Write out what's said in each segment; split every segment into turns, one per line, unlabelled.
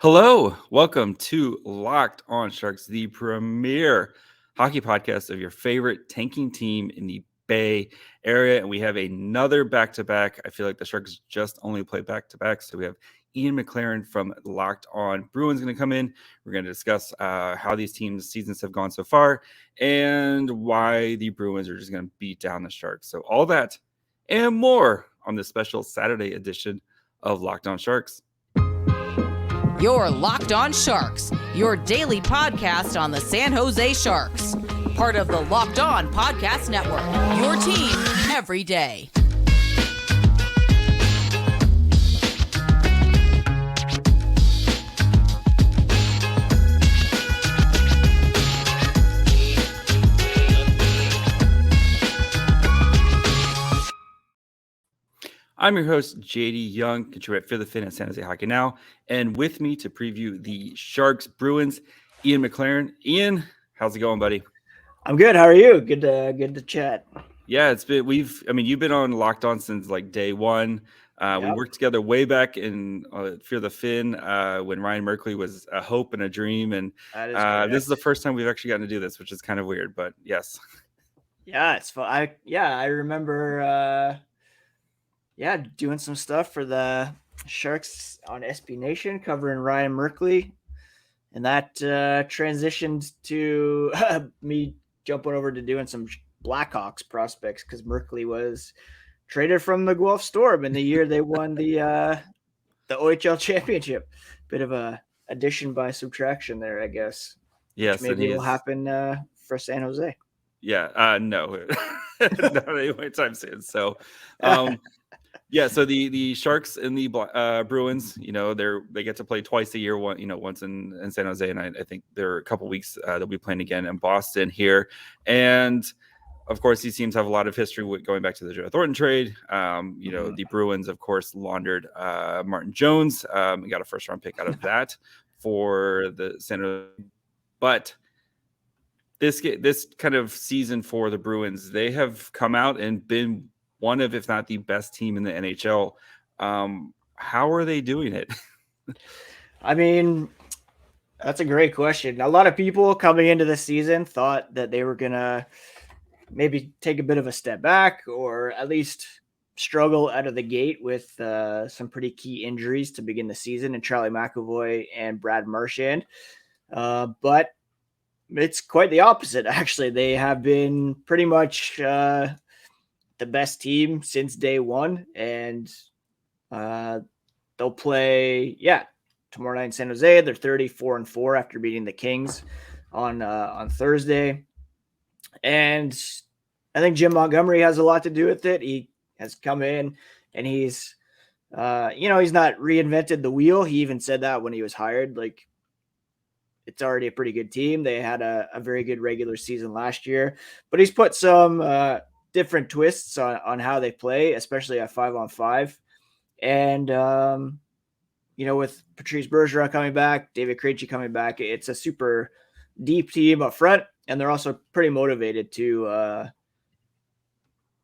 Hello, welcome to Locked on Sharks, the premier hockey podcast of your favorite tanking team in the Bay Area. And we have another back-to-back. I feel like the Sharks just only play back-to-back. So we have Ian McLaren from Locked on Bruins going to come in. We're going to discuss how these teams' seasons have gone so far and why the Bruins are just going to beat down the Sharks. So all that and more on this special Saturday edition of Locked on Sharks.
You're Locked on Sharks, your daily podcast on the San Jose Sharks. Part of the Locked On Podcast Network, your team every day.
I'm your host, JD Young, contributor for the Fin at San Jose Hockey Now, and with me to preview the Sharks Bruins, Ian McLaren. Ian, how's it going, buddy?
I'm good. How are you? Good to chat.
Yeah, it's been you've been on Locked On since like day one.
Yep.
We worked together way back in Fear the Fin when Ryan Merkley was a hope and a dream, and this is the first time we've actually gotten to do this, which is kind of weird, but yes.
Yeah, it's fun. I remember. Doing some stuff for the Sharks on SB Nation, covering Ryan Merkley, and that transitioned to me jumping over to doing some Blackhawks prospects because Merkley was traded from the Guelph Storm in the year they won the OHL championship. Bit of a addition by subtraction there, I guess.
Yes,
maybe it'll happen for San Jose.
Yeah, no, not anytime soon. So. Yeah, so the Sharks and the Bruins, they get to play twice a year. Once in San Jose, and I think there are a couple weeks they'll be playing again in Boston here. And of course, these teams have a lot of history with going back to the Joe Thornton trade. The Bruins, of course, laundered Martin Jones. We got a first-round pick out of that for the San Jose. But this kind of season for the Bruins, they have come out and been one of, if not the best team in the NHL. How are they doing it?
I mean, that's a great question. A lot of people coming into the season thought that they were going to maybe take a bit of a step back or at least struggle out of the gate with some pretty key injuries to begin the season in Charlie McAvoy and Brad Marchand. But it's quite the opposite, actually. They have been pretty much the best team since day one, and they'll play tomorrow night in San Jose. They're 34-4 after beating the Kings on Thursday, and I think Jim Montgomery has a lot to do with it. He has come in and he's he's not reinvented the wheel. He even said that when he was hired. Like, it's already a pretty good team. They had a very good regular season last year, but he's put some different twists on how they play, especially at 5-on-5. And, with Patrice Bergeron coming back, David Krejci coming back, it's a super deep team up front. And they're also pretty motivated to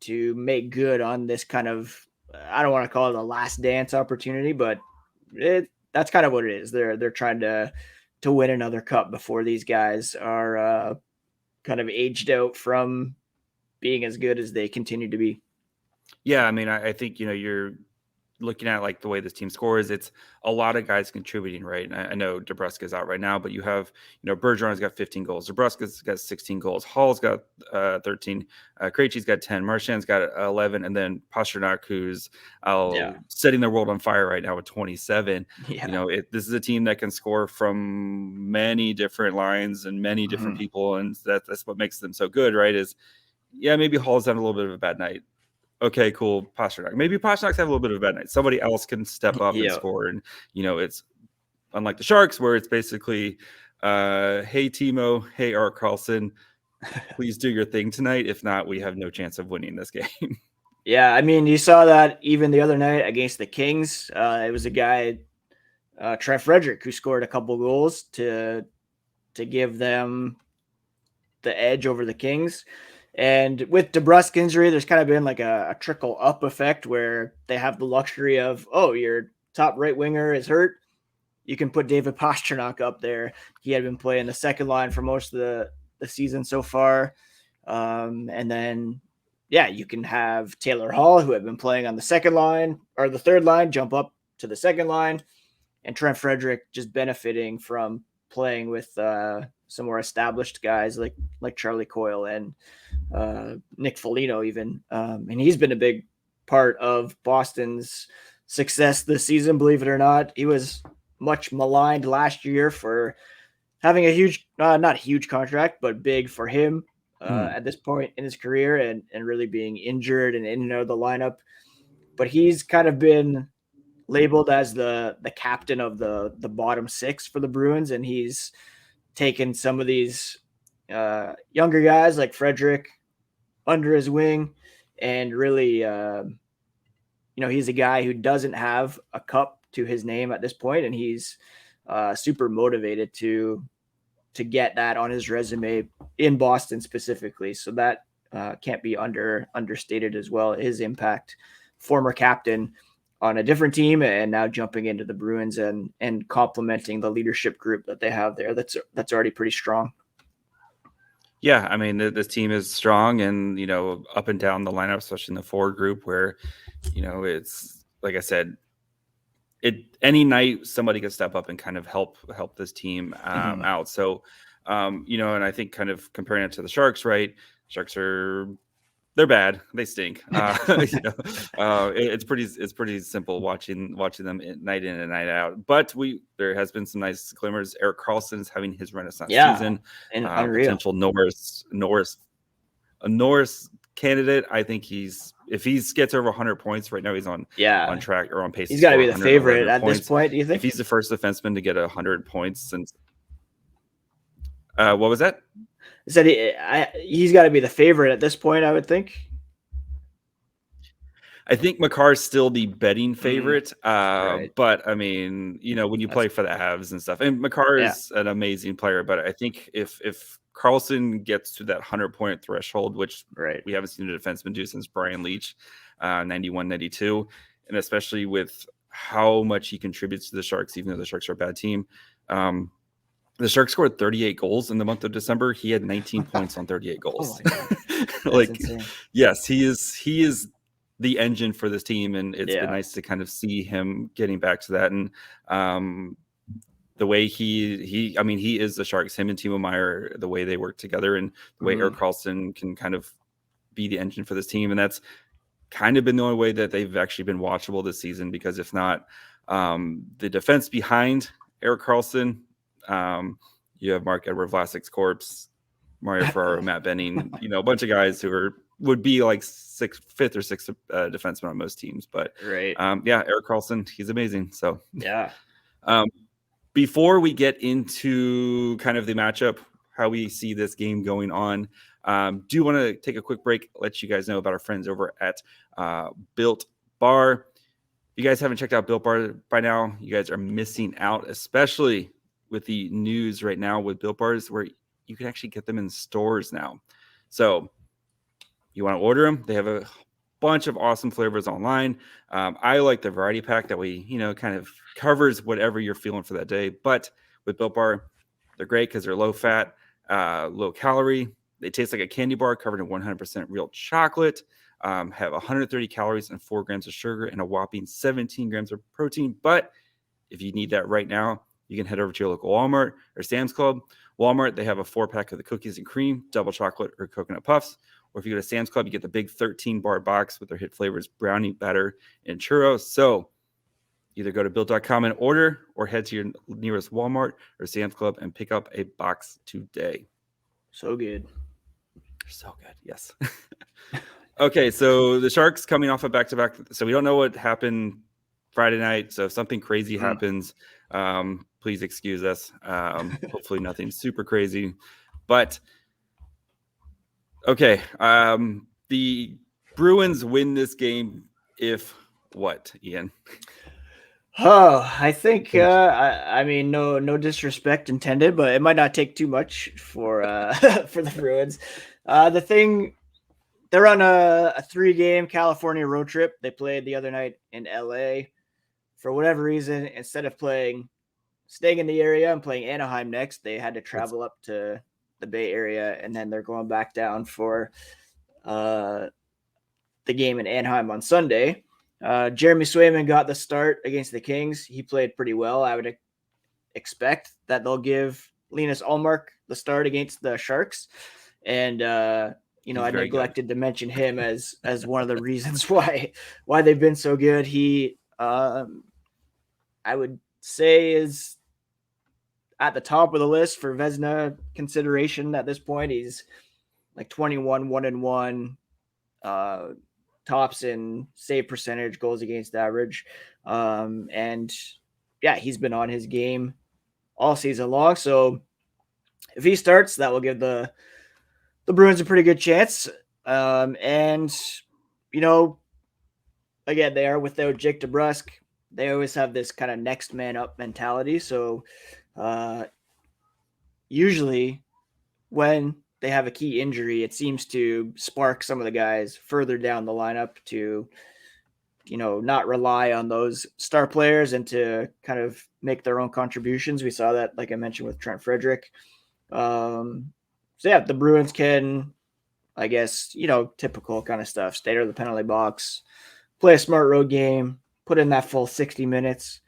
make good on this kind of, I don't want to call it a last dance opportunity, but that's kind of what it is. They're trying to win another cup before these guys are kind of aged out from being as good as they continue to be.
Yeah, I mean, I think, you're looking at like the way this team scores, it's a lot of guys contributing, right? And I know DeBruska's out right now, but you have, Bergeron's got 15 goals. DeBruska's got 16 goals. Hall's got 13. Krejci's got 10. Marchand's got 11. And then Pastrnak, who's setting the world on fire right now with 27. Yeah. This is a team that can score from many different lines and many different people. And that's what makes them so good, right? Maybe Hall's having a little bit of a bad night. Okay, cool. Pastrnak. Maybe Pasternak's having a little bit of a bad night. Somebody else can step up and score. And, it's unlike the Sharks where it's basically, hey, Timo, hey, Art Carlson, please do your thing tonight. If not, we have no chance of winning this game.
Yeah, I mean, you saw that even the other night against the Kings. It was a guy, Trent Frederick, who scored a couple goals to give them the edge over the Kings. And with DeBrusk injury, there's kind of been like a trickle up effect where they have the luxury of, your top right winger is hurt. you can put David Pastrnak up there. He had been playing the second line for most of the season so far. And then, you can have Taylor Hall, who had been playing on the second line or the third line, jump up to the second line. And Trent Frederick just benefiting from playing with some more established guys like Charlie Coyle and Nick Foligno even. And he's been a big part of Boston's success this season, believe it or not. He was much maligned last year for having a huge, not huge contract, but big for him at this point in his career and really being injured and in and out of the lineup. But he's kind of been labeled as the captain of the bottom six for the Bruins, and he's taken some of these younger guys like Frederick under his wing and really he's a guy who doesn't have a cup to his name at this point, and he's super motivated to get that on his resume in Boston specifically. So that can't be understated as well. His impact, former captain on a different team and now jumping into the Bruins and complementing the leadership group that they have there. That's already pretty strong.
Yeah, I mean, this team is strong and, up and down the lineup, especially in the forward group where, it's like I said, any night somebody could step up and kind of help this team out. So, and I think kind of comparing it to the Sharks, right? Sharks they're bad. They stink. It's pretty simple watching them night in and night out. But there has been some nice glimmers. Erik Karlsson is having his renaissance season.
And unreal.
Potential Norris candidate. I think if he gets over 100 points right now, he's on track or on pace.
He's got to be the favorite at this point. Do you think?
If he's the first defenseman to get 100 points since what was that?
I said he's got to be the favorite at this point, I would think.
I think Makar's still the betting favorite.
Right.
But I mean, when you play for the Avs and stuff, and Makar is an amazing player, but I think if Karlsson gets to that 100-point threshold, which we haven't seen a defenseman do since Brian Leetch, 91, 92, and especially with how much he contributes to the Sharks, even though the Sharks are a bad team. The Sharks scored 38 goals in the month of December. He had 19 points on 38 goals.
Oh my God.
Yes, he is the engine for this team, and it's been nice to kind of see him getting back to that. And the way he is the Sharks. Him and Timo Meier, the way they work together, and the way Erik Karlsson can kind of be the engine for this team, and that's kind of been the only way that they've actually been watchable this season. Because if not, the defense behind Erik Karlsson. You have Mark-Edward Vlasic's corpse, Mario Ferraro, Matt Benning, a bunch of guys who would be like fifth or sixth defenseman on most teams. But Erik Karlsson, he's amazing. So before we get into kind of the matchup, how we see this game going on, do want to take a quick break, let you guys know about our friends over at Built Bar. If you guys haven't checked out Built Bar by now, you guys are missing out, especially with the news right now with Built Bars, where you can actually get them in stores now. So you want to order them. They have a bunch of awesome flavors online. I like the variety pack that way, kind of covers whatever you're feeling for that day. But with Built Bar, they're great because they're low fat, low calorie. They taste like a candy bar covered in 100% real chocolate, have 130 calories and 4 grams of sugar and a whopping 17 grams of protein. But if you need that right now, you can head over to your local Walmart or Sam's Club. Walmart, they have a 4-pack of the cookies and cream, double chocolate, or coconut puffs. Or if you go to Sam's Club, you get the big 13-bar box with their hit flavors, brownie, batter, and churros. So either go to Built.com and order, or head to your nearest Walmart or Sam's Club and pick up a box today.
So good.
They're so good, yes. Okay, so the Sharks coming off a back-to-back. So we don't know what happened Friday night. So if something crazy happens, please excuse us. Hopefully nothing super crazy. But okay, the Bruins win this game if what, Ian?
Oh, I think I mean no disrespect intended, but it might not take too much for for the Bruins. They're on a 3-game California road trip. They played the other night in LA. For whatever reason, instead of playing staying in the area and playing Anaheim next. They had to travel up to the Bay Area, and then they're going back down for the game in Anaheim on Sunday. Jeremy Swayman got the start against the Kings. He played pretty well. I would expect that they'll give Linus Ullmark the start against the Sharks. And, I neglected to mention him as one of the reasons why they've been so good. He, I would say, is at the top of the list for Vezina consideration at this point. He's like 21, 1-1, tops in save percentage, goals against average. And yeah, he's been on his game all season long. So if he starts, that will give the Bruins a pretty good chance. And, again, they are without Jake DeBrusk. They always have this kind of next man up mentality. So usually when they have a key injury, it seems to spark some of the guys further down the lineup to, not rely on those star players and to kind of make their own contributions. We saw that, like I mentioned, with Trent Frederick. So yeah, the Bruins can, I guess, typical kind of stuff, stay out of the penalty box, play a smart road game, put in that full 60 minutes,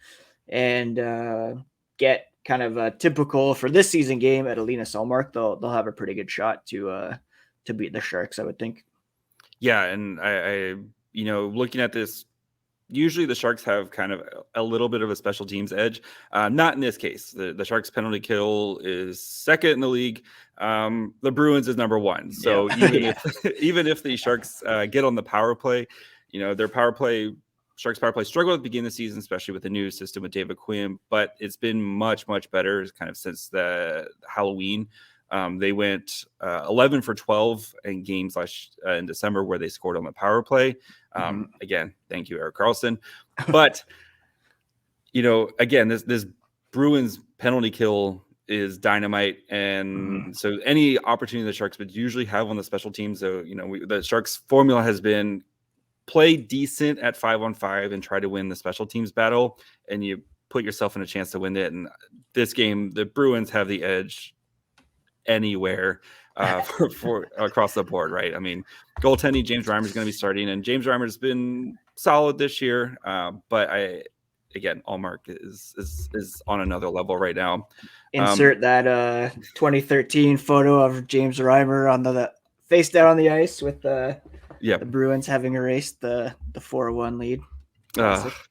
and get kind of a typical for this season game at Linus Ullmark. They'll have a pretty good shot to beat the Sharks, I would think.
Yeah, and I looking at this, usually the Sharks have kind of a little bit of a special teams edge. Not in this case. The Sharks penalty kill is second in the league. The Bruins is number one. So even if the Sharks get on the power play, their Sharks power play struggled at the beginning of the season, especially with the new system with David Quinn, but it's been much, much better kind of since the Halloween. They went 11 for 12 in games in December where they scored on the power play. Again, thank you, Erik Karlsson. But, again, this Bruins penalty kill is dynamite. And so any opportunity the Sharks would usually have on the special teams, so, the Sharks formula has been play decent at 5-on-5 and try to win the special teams battle, and you put yourself in a chance to win it. And this game, the Bruins have the edge anywhere for across the board, right? I mean, goaltending, James Reimer is going to be starting, and James Reimer has been solid this year, but Ullmark is on another level right now.
Insert that 2013 photo of James Reimer on the face down on the ice with the Bruins having erased the 4-1 lead.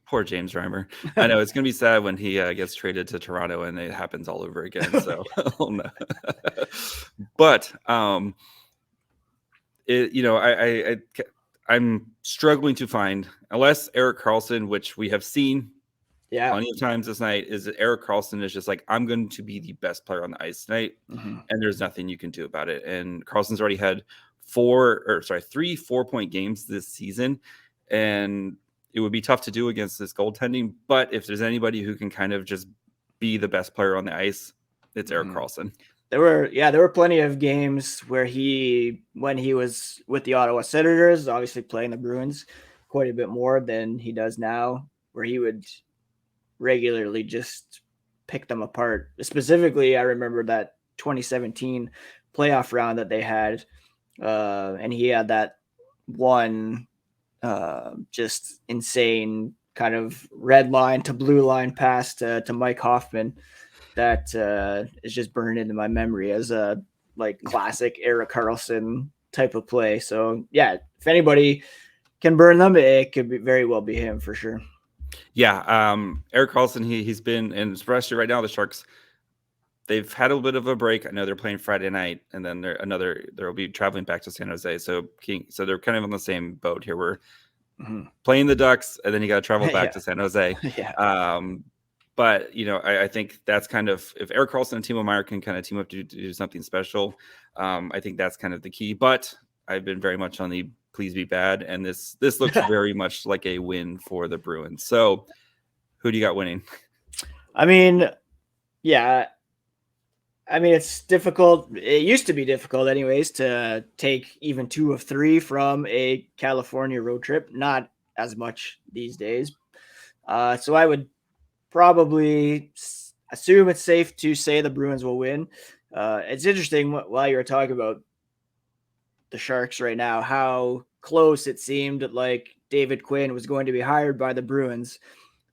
Poor James Reimer. I know it's going to be sad when he gets traded to Toronto and it happens all over again. So, but I'm struggling to find, unless Erik Karlsson, which we have seen plenty of times this night, is that Erik Karlsson is just like, I'm going to be the best player on the ice tonight, and there's nothing you can do about it. And Karlsson's already had 3 4-point games this season, and it would be tough to do against this goaltending. But if there's anybody who can kind of just be the best player on the ice, it's Erik Karlsson.
There were plenty of games where when he was with the Ottawa Senators, obviously playing the Bruins quite a bit more than he does now, where he would regularly just pick them apart. Specifically, I remember that 2017 playoff round that they had, and he had that one just insane kind of red line to blue line pass to Mike Hoffman that is just burned into my memory as a classic Erik Karlsson type of play. So yeah, if anybody can burn them, it could very well be him for sure.
Yeah, Erik Karlsson, he's been, and especially right now, the Sharks, they've had a bit of a break. I know they're playing Friday night, and then they'll be traveling back to San Jose. So they're kind of on the same boat here. We're playing the Ducks, and then you got to travel back to San Jose. But I think that's kind of, if Erik Karlsson and Timo Meier can kind of team up to do something special, I think that's kind of the key. But I've been very much on the please be bad, and this looks very much like a win for the Bruins. So who do you got winning?
I mean, it's difficult. It used to be difficult anyways to take even 2 of 3 from a California road trip. Not as much these days. So I would probably, assume it's safe to say the Bruins will win. It's interesting while you were talking about the Sharks right now, how close it seemed like David Quinn was going to be hired by the Bruins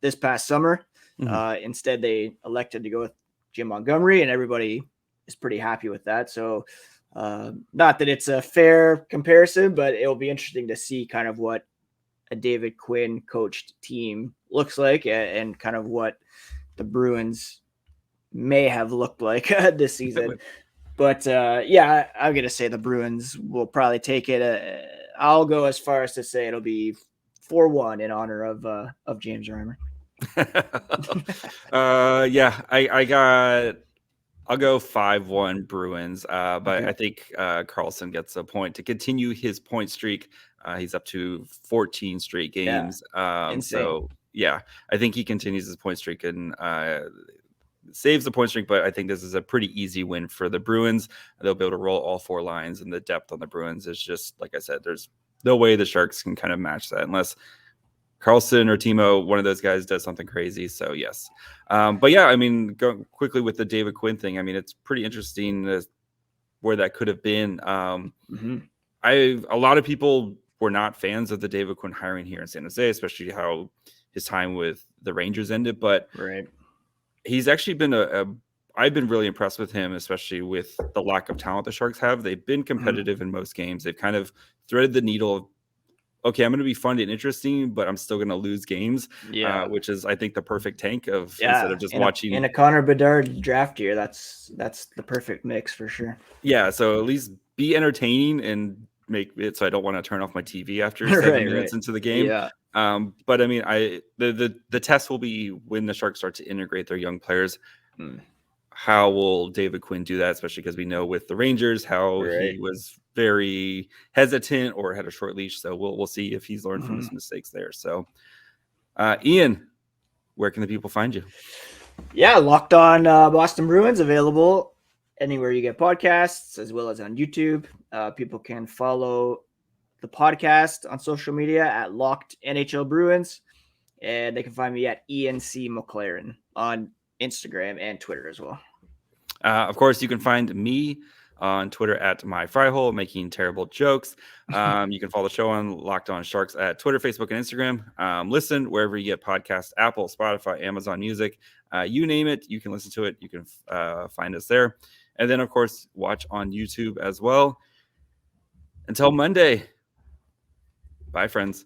this past summer. Instead, they elected to go with Jim Montgomery, and everybody is pretty happy with that. So, not that it's a fair comparison, but it'll be interesting to see kind of what a David Quinn coached team looks like, and kind of what the Bruins may have looked like this season. But yeah, I'm going to say the Bruins will probably take it. I'll go as far as to say it'll be 4-1 in honor of James Reimer.
Yeah, I'll go 5-1 Bruins, but
Okay.
I think Carlson gets a point to continue his point streak. He's up to 14 straight games.
Insane.
So yeah, I think he continues his point streak and saves the point streak, but I think this is a pretty easy win for the Bruins. They'll be able to roll all four lines, and the depth on the Bruins is just, like I said, there's no way the Sharks can kind of match that unless Carlson or Timo, one of those guys, does something crazy. So yes. But yeah, I mean, going quickly with the David Quinn thing, I mean, it's pretty interesting where that could have been. A lot of people were not fans of the David Quinn hiring here in San Jose, especially how his time with the Rangers ended, but
right.
He's actually been I've been really impressed with him, especially with the lack of talent the Sharks have. They've been competitive in most games. They've kind of threaded the needle of, okay, I'm going to be fun and interesting, but I'm still going to lose games. Which is, I think, the perfect tank of instead of just watching
in a Connor Bedard draft year. That's the perfect mix for sure.
Yeah, so at least be entertaining and make it so I don't want to turn off my TV after 7 minutes into the game.
Yeah.
But I mean, the test will be when the Sharks start to integrate their young players. How will David Quinn do that? Especially because we know with the Rangers how he was very hesitant or had a short leash. So we'll see if he's learned from his mistakes there. So, Ian, where can the people find you?
Yeah, Locked On Boston Bruins, available anywhere you get podcasts, as well as on YouTube. People can follow the podcast on social media at Locked NHL Bruins, and they can find me at ENC McLaren on Instagram and Twitter as well.
Of course, you can find me on Twitter at myfryhole, making terrible jokes. You can follow the show on Locked On Sharks at Twitter, Facebook, and Instagram. Listen wherever you get podcasts: Apple, Spotify, Amazon Music, you name it. You can listen to it. You can find us there. And then, of course, watch on YouTube as well. Until Monday. Bye, friends.